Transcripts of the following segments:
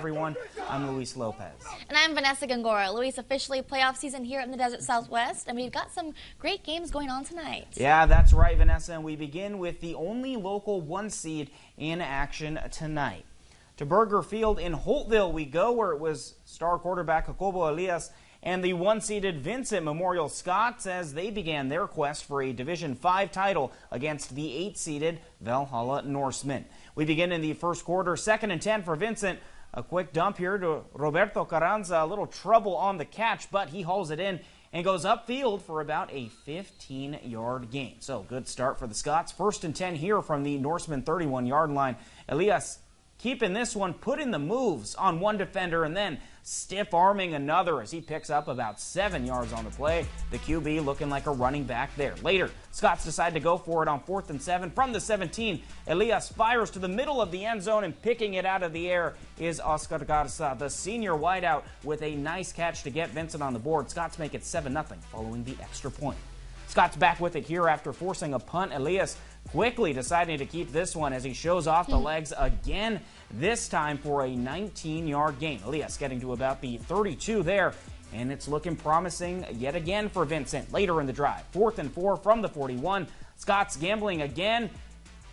everyone. I'm Luis Lopez. And I'm Vanessa Gongora. Luis, officially playoff season here in the Desert Southwest, and we've got some great games going on tonight. Yeah, that's right, Vanessa, and we begin with the only local 1 seed in action tonight. To Burger Field in Holtville we go, where it was star quarterback Jacobo Elias and the 1-seeded Vincent Memorial Scots as they began their quest for a Division 5 title against the 8-seeded Valhalla Norsemen. We begin in the first quarter, 2nd and 10 for Vincent. A quick dump here to Roberto Carranza, a little trouble on the catch, but he hauls it in and goes upfield for about a 15-yard gain. So good start for the Scots. 1st and 10 here from the Norsemen 31-yard line. Elias keeping this one, putting the moves on one defender and then stiff-arming another as he picks up about 7 yards on the play. The QB looking like a running back there. Later, Scots decide to go for it on 4th and 7 from the 17. Elias fires to the middle of the end zone, and picking it out of the air is Oscar Garza, the senior wideout, with a nice catch to get Vincent on the board. Scots make it 7-0 following the extra point. Scott's back with it here after forcing a punt. Elias quickly deciding to keep this one as he shows off the legs again, this time for a 19-yard gain. Elias getting to about the 32 there, and it's looking promising yet again for Vincent. Later in the drive, 4th and 4 from the 41. Scott's gambling again,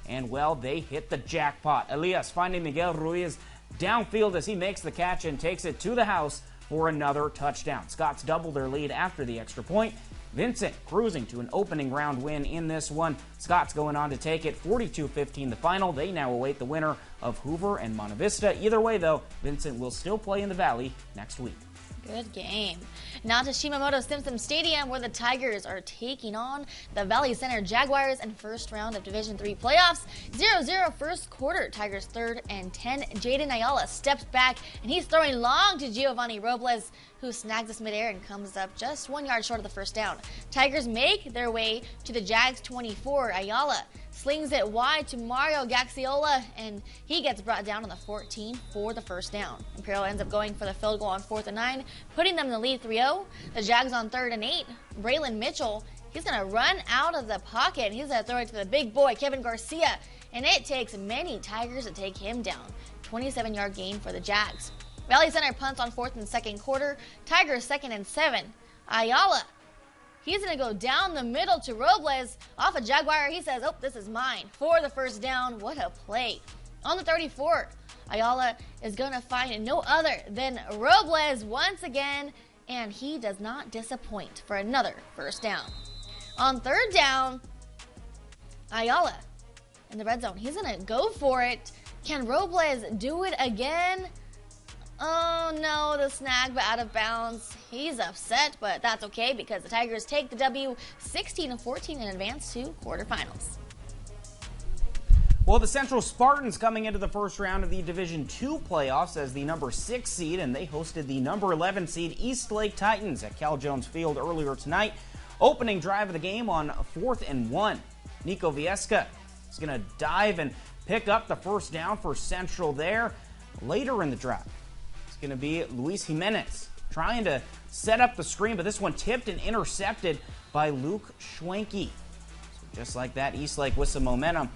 and well, they hit the jackpot. Elias finding Miguel Ruiz downfield as he makes the catch and takes it to the house for another touchdown. Scots double their lead after the extra point. Vincent cruising to an opening round win in this one. Scots going on to take it 42-15 the final. They now await the winner of Hoover and Monte Vista. Either way, though, Vincent will still play in the Valley next week. Good game. Now to Shimamoto Simpson Stadium, where the Tigers are taking on the Valley Center Jaguars in first round of Division 3 playoffs. 0-0 first quarter. Tigers 3rd and 10. Jaden Ayala steps back, and he's throwing long to Giovanni Robles, who snags this midair and comes up just 1 yard short of the first down. Tigers make their way to the Jags 24. Ayala slings it wide to Mario Gaxiola, and he gets brought down on the 14 for the first down. Imperial ends up going for the field goal on 4th and 9, putting them in the lead 3-0. The Jags on 3rd and 8. Braylon Mitchell, he's going to run out of the pocket, and he's going to throw it to the big boy, Kevin Garcia, and it takes many Tigers to take him down. 27-yard gain for the Jags. Valley Center punts on 4th and 2nd quarter. Tigers 2nd and 7. Ayala, he's going to go down the middle to Robles. Off a Jaguar, he says, oh, this is mine. For the first down, what a play. On the 34, Ayala is going to find no other than Robles once again, and he does not disappoint for another first down. On 3rd down, Ayala in the red zone. He's going to go for it. Can Robles do it again? Oh no, the snag, but out of bounds. He's upset, but that's okay because the Tigers take the W 16-14 and advance to quarterfinals. Well, the Central Spartans coming into the first round of the Division 2 playoffs as the number 6 seed, and they hosted the number 11 seed East Lake Titans at Cal Jones Field earlier tonight. Opening drive of the game on 4th and 1. Nico Viesca is going to dive and pick up the first down for Central there. Later in the drive, going to be Luis Jimenez trying to set up the screen, but this one tipped and intercepted by Luke Schwenke. So just like that, Eastlake with some momentum.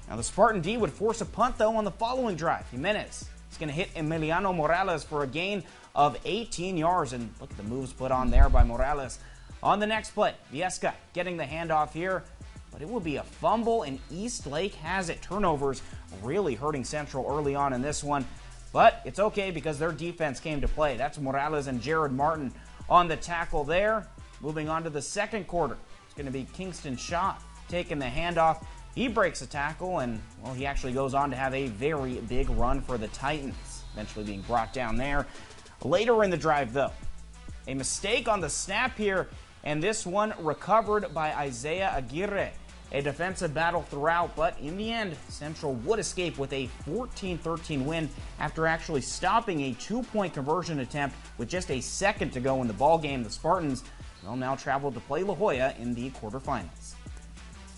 Now the Spartan D would force a punt, though, on the following drive. Jimenez is going to hit Emiliano Morales for a gain of 18 yards, and look at the moves put on there by Morales. On the next play, Viesca getting the handoff here, but it will be a fumble, and Eastlake has it. Turnovers really hurting Central early on in this one. But it's okay because their defense came to play. That's Morales and Jared Martin on the tackle there. Moving on to the second quarter. It's going to be Kingston Shaw taking the handoff. He breaks a tackle, and, well, he actually goes on to have a very big run for the Titans, eventually being brought down there. Later in the drive, though, a mistake on the snap here, and this one recovered by Isaiah Aguirre. A defensive battle throughout, but in the end, Central would escape with a 14-13 win after actually stopping a 2-point conversion attempt with just a second to go in the ballgame. The Spartans will now travel to play La Jolla in the quarterfinals.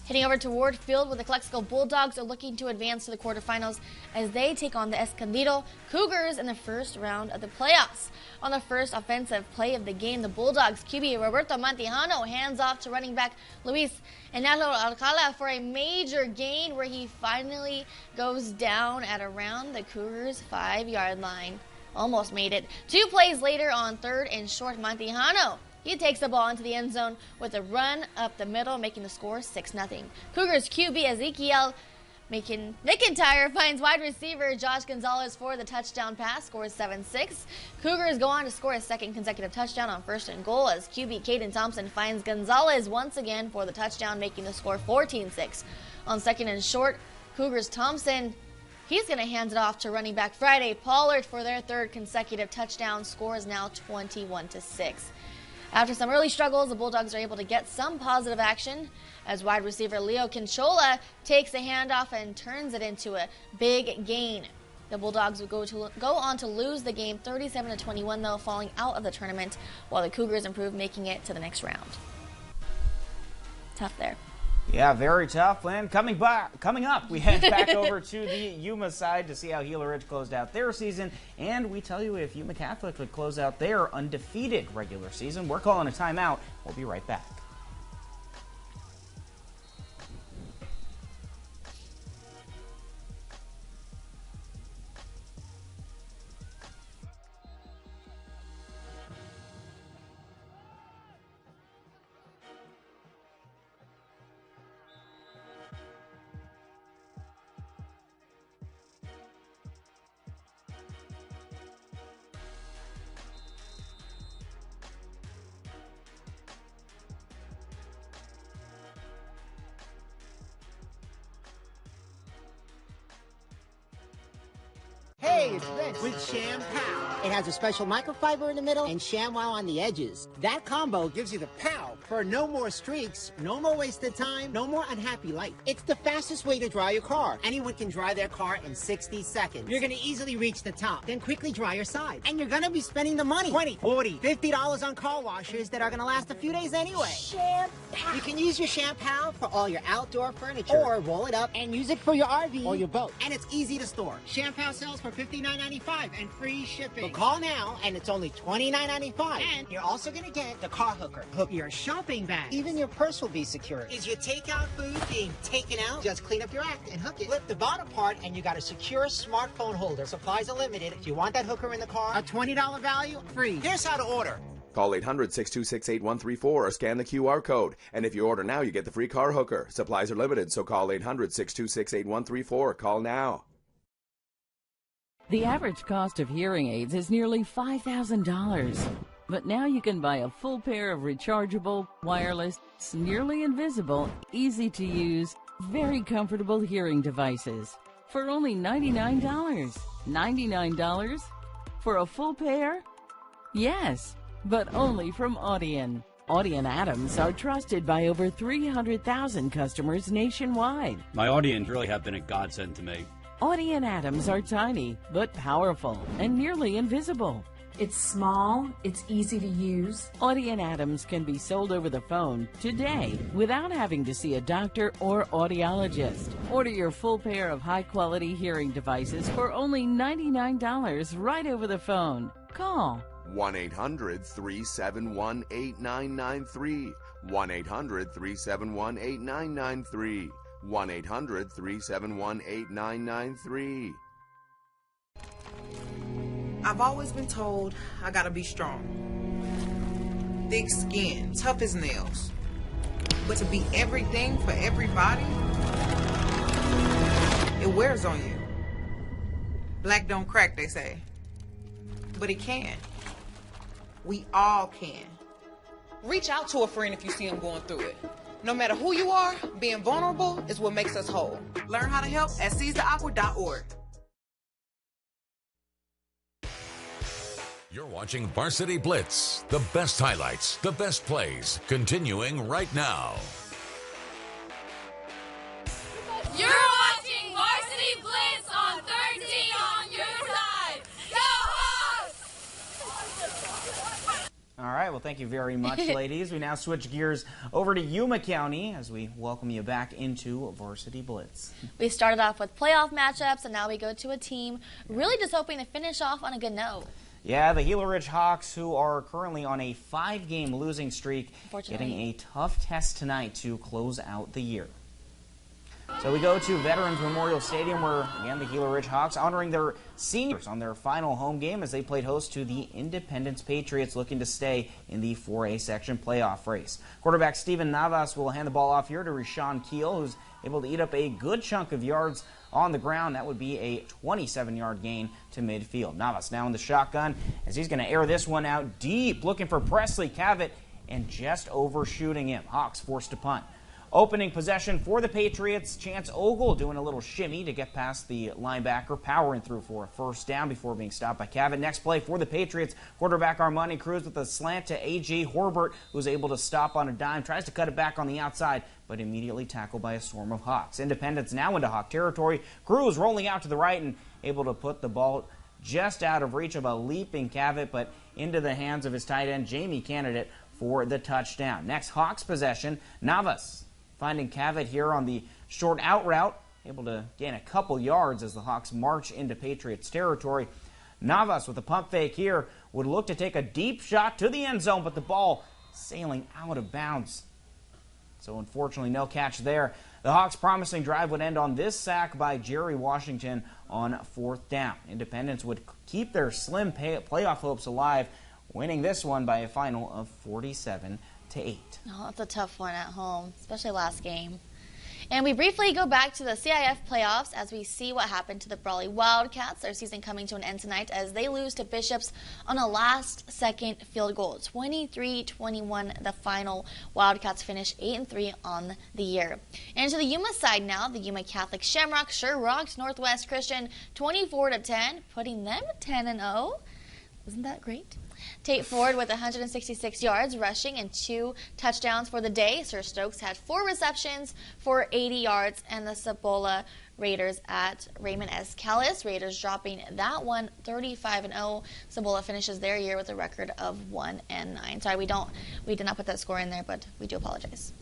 Heading over to Ward Field, where the Calexico Bulldogs are looking to advance to the quarterfinals as they take on the Escondido Cougars in the first round of the playoffs. On the first offensive play of the game, the Bulldogs QB Roberto Montejano hands off to running back Luis Enalo Alcala for a major gain where he finally goes down at around the Cougars' 5-yard line. almost made it. 2 plays later on 3rd and short, Montejano. He takes the ball into the end zone with a run up the middle, making the score 6-0. Cougars QB Ezekiel McIntyre finds wide receiver Josh Gonzalez for the touchdown pass, scores 7-6. Cougars go on to score a 2nd consecutive touchdown on 1st and goal as QB Caden Thompson finds Gonzalez once again for the touchdown, making the score 14-6. On 2nd and short, Cougars Thompson, he's going to hand it off to running back Friday Pollard for their 3rd consecutive touchdown. Score is now 21-6. After some early struggles, the Bulldogs are able to get some positive action as wide receiver Leo Quinchola takes the handoff and turns it into a big gain. The Bulldogs would go on to lose the game 37-21, though, falling out of the tournament, while the Cougars improved, making it to the next round. Tough there. Yeah, very tough. And coming up, we head back over to the Yuma side to see how Gila Ridge closed out their season. And we tell you if Yuma Catholic would close out their undefeated regular season. We're calling a timeout. We'll be right back. Hey, it's Blitz with ShamPow. It has a special microfiber in the middle and ShamWow on the edges. That combo gives you the pow for no more streaks, no more wasted time, no more unhappy life. It's the fastest way to dry your car. Anyone can dry their car in 60 seconds. You're going to easily reach the top, then quickly dry your side. And you're going to be spending the money, $20, $40, $50 on car washers that are going to last a few days anyway. ShamPow. You can use your ShamPow for all your outdoor furniture or roll it up and use it for your RV or your boat. And it's easy to store. ShamPow sells for $59.95 and free shipping. So call now, and it's only $29.95. And you're also going to get the car hooker. Hook your shopping bag. Even your purse will be secure. Is your takeout food being taken out? Just clean up your act and hook it. Flip the bottom part, and you got a secure smartphone holder. Supplies are limited. If you want that hooker in the car, a $20 value, free. Here's how to order. Call 800-626-8134 or scan the QR code. And if you order now, you get the free car hooker. Supplies are limited, so call 800-626-8134. Call now. The average cost of hearing aids is nearly $5,000. But now you can buy a full pair of rechargeable, wireless, nearly invisible, easy to use, very comfortable hearing devices for only $99. $99 for a full pair? Yes, but only from Audion. Audion Adams are trusted by over 300,000 customers nationwide. My Audions really have been a godsend to me. Audion Adams are tiny, but powerful and nearly invisible. It's small, it's easy to use. Audion Adams can be sold over the phone today without having to see a doctor or audiologist. Order your full pair of high-quality hearing devices for only $99 right over the phone. Call 1-800-371-8993. 1-800-371-8993. 1-800-371-8993. I've always been told I gotta be strong. Thick skin, tough as nails. But to be everything for everybody, it wears on you. Black don't crack, they say. But it can. We all can. Reach out to a friend if you see them going through it. No matter who you are, being vulnerable is what makes us whole. Learn how to help at seizetheawkward.org. You're watching Varsity Blitz. The best highlights, the best plays, continuing right now. You're watching Varsity Blitz on 13 on your side. Go Hawks! All right, well, thank you very much, ladies. We now switch gears over to Yuma County as we welcome you back into Varsity Blitz. We started off with playoff matchups, and now we go to a team really just hoping to finish off on a good note. Yeah, the Gila Ridge Hawks, who are currently on a 5-game losing streak, getting a tough test tonight to close out the year. So we go to Veterans Memorial Stadium where, again, the Gila Ridge Hawks honoring their seniors on their final home game as they played host to the Independence Patriots, looking to stay in the 4A section playoff race. Quarterback Steven Navas will hand the ball off here to Rashawn Keel, who's able to eat up a good chunk of yards on the ground. That would be a 27-yard gain to midfield. Navas now in the shotgun as he's going to air this one out deep, looking for Presley Cavett and just overshooting him. Hawks forced to punt. Opening possession for the Patriots, Chance Ogle doing a little shimmy to get past the linebacker, powering through for a first down before being stopped by Cavett. Next play for the Patriots, quarterback Armani Cruz with a slant to A.J. Horbert, who's able to stop on a dime, tries to cut it back on the outside, but immediately tackled by a swarm of Hawks. Independence now into Hawk territory. Cruz rolling out to the right and able to put the ball just out of reach of a leaping Cavett, but into the hands of his tight end, Jamie Candidate, for the touchdown. Next Hawks possession, Navas finding Cavett here on the short out route, able to gain a couple yards as the Hawks march into Patriots territory. Navas with a pump fake here would look to take a deep shot to the end zone, but the ball sailing out of bounds. So unfortunately no catch there. The Hawks' promising drive would end on this sack by Jerry Washington on fourth down. Independence would keep their slim playoff hopes alive, winning this one by a final of 47-8. Oh, that's a tough one at home, especially last game. And we briefly go back to the CIF playoffs as we see what happened to the Brawley Wildcats. Their season coming to an end tonight as they lose to Bishops on a last-second field goal. 23-21 the final. Wildcats finish 8-3 on the year. And to the Yuma side now, the Yuma Catholic Shamrocks sure rocked Northwest Christian 24-10, putting them 10-0. Isn't that great? Tate Ford with 166 yards rushing and 2 touchdowns for the day. Sir Stokes had 4 receptions for 80 yards, and the Cibola Raiders at Raymond S. Callis. Raiders dropping that one 35-0. Cibola finishes their year with a record of 1-9. Sorry, we did not put that score in there, but we do apologize.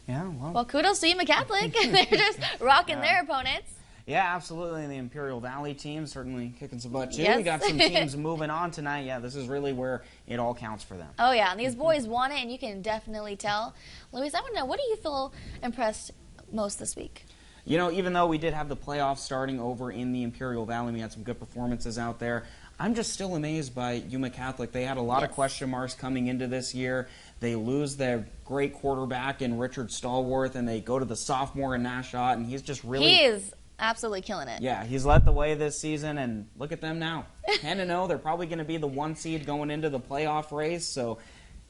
Yeah, well, kudos to Yuma Catholic. They're just rocking their opponents. Yeah, absolutely. And the Imperial Valley team certainly kicking some butt, too. Yes. We got some teams moving on tonight. Yeah, this is really where it all counts for them. Oh, yeah. And these boys want it, and you can definitely tell. Luis, I want to know, what do you feel impressed most this week? You know, even though we did have the playoffs starting over in the Imperial Valley, we had some good performances out there, I'm just still amazed by Yuma Catholic. They had a lot of question marks coming into this year. They lose their great quarterback in Richard Stallworth, and they go to the sophomore in Nashot, and he's just really... He is absolutely killing it. Yeah, he's led the way this season, and look at them now. 10-0, they're probably going to be the 1 seed going into the playoff race, so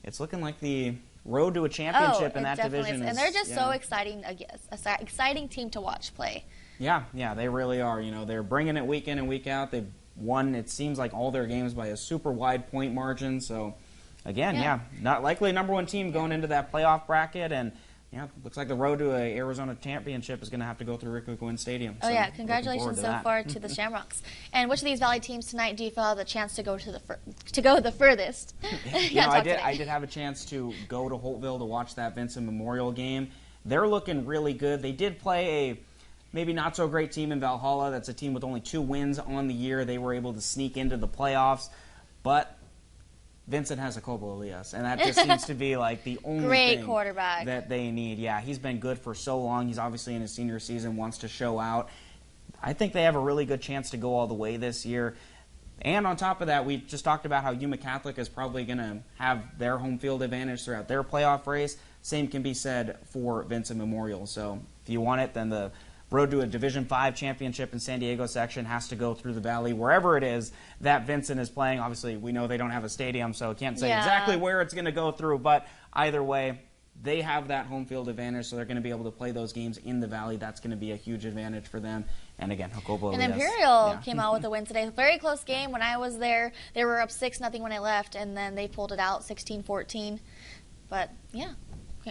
it's looking like the road to a championship in that division. And they're just so exciting, exciting team to watch play. Yeah, they really are. You know, they're bringing it week in and week out. They've won, it seems like, all their games by a super wide point margin, so again, not likely number 1 team going into that playoff bracket, and yeah, looks like the road to an Arizona championship is going to have to go through Rick McGuinn Stadium. Oh, yeah. Congratulations so far to the Shamrocks. And which of these Valley teams tonight do you feel have the chance to go to the furthest? You know, I did have a chance to go to Holtville to watch that Vincent Memorial game. They're looking really good. They did play a maybe not so great team in Valhalla. That's a team with only 2 wins on the year. They were able to sneak into the playoffs, but Vincent has a Kobo Elias, and that just seems to be like the only thing quarterback that they need. Yeah, he's been good for so long. He's obviously in his senior season, wants to show out. I think they have a really good chance to go all the way this year. And on top of that, we just talked about how Yuma Catholic is probably going to have their home field advantage throughout their playoff race. Same can be said for Vincent Memorial. So if you want it, then the road to a Division V championship in San Diego section has to go through the valley, wherever it is that Vincent is playing. Obviously, we know they don't have a stadium, so I can't say exactly where it's going to go through, but either way, they have that home field advantage, so they're going to be able to play those games in the valley. That's going to be a huge advantage for them. And again, Jacobo and Elias. Imperial came out with a win today. Very close game. When I was there, they were up 6-0 when I left, and then they pulled it out 16-14. But, yeah.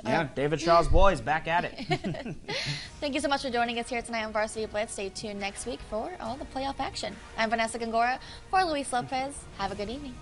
Yeah, David Shaw's boys back at it. Thank you so much for joining us here tonight on Varsity Blitz. Stay tuned next week for all the playoff action. I'm Vanessa Gongora for Luis Lopez. Have a good evening.